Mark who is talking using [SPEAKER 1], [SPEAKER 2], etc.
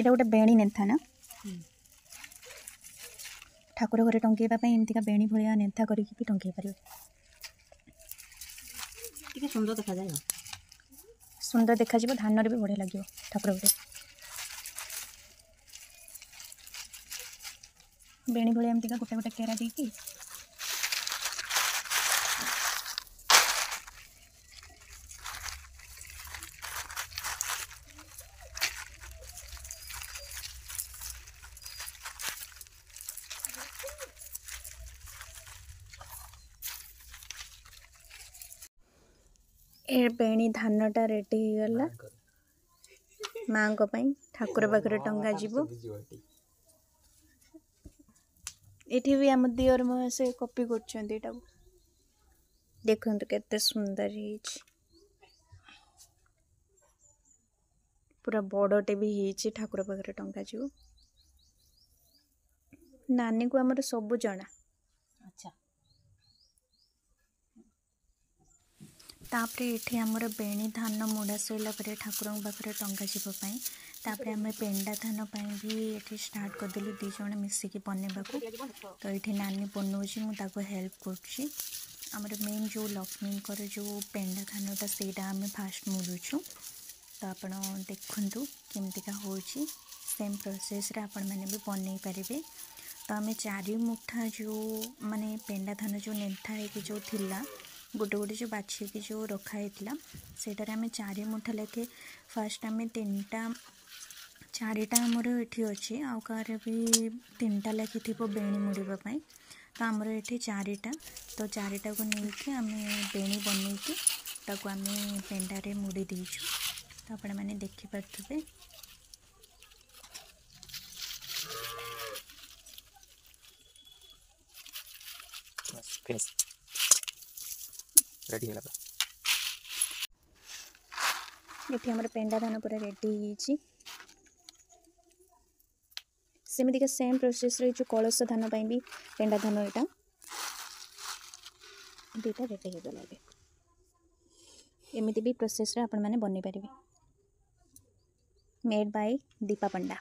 [SPEAKER 1] এটা गोटे बेणी नेथा ना ठाकुर घरे टंकेवा एमतीका बेणी भाया नेथा करके भी टंके पार
[SPEAKER 2] सुंदर देखा जाए
[SPEAKER 1] सुंदर देखा धान भी बढ़िया लगे ठाकुर घरे बेणी भाया एमतीका गोटे गोटे केरा देकी ए बेणी धानटा रेडी हो गला माँ को ठाकुर पाखे टंगा जीवो ये भी आम दियर से कॉपी कर देखो केते सुंदर पूरा बड़टे भी होती ठाकुर पाखे टंगा जीवो नानी को आमर सबू जना
[SPEAKER 2] अच्छा
[SPEAKER 1] तापरे एठी हमर बेणी धान मुड़ा सैला परे ठाकुर पाखे टंगा जीवाई तापरे आम पेंडा धान भी ये स्टार्ट करदेलु दी जन मिसिकी बनवा तो ये नानी बनाऊँगी मुझे हेल्प कर मेन जो लक्ष्मी जो पेंडा धानटा से आम फास्ट मुड़ुचु तो आप देखु केमतिका हो सेम प्रोसेस आपण मैंने भी बनई पारे तो आम 4 मुठा जो माने पेंडा धान जो नेथा है जो थिला गोटे गोटे जो बाछी जो रखाई सेटार आम 4 मुठा लेखे फास्ट आम 3टा 4टा आमर ये अच्छे आउ कार भी 3टा लेखे थी बेणी मुड़ापी तो आमर ये 4टा तो 4टा को लेकिन आम बेणी बनईकी आम पेंडारे मुड़ी देचु तो आपण मैंने देखिपे ये हमारे पेंडा धान पूरा रेडी सेमती सेम प्रोसेस रे जो कलश धान भी पेंडा धान यहाँ दुईटा रेडी हो गला एमती भी प्रोसेस रे आपण मैंने बन पारे मेड बाय दीपा पंडा।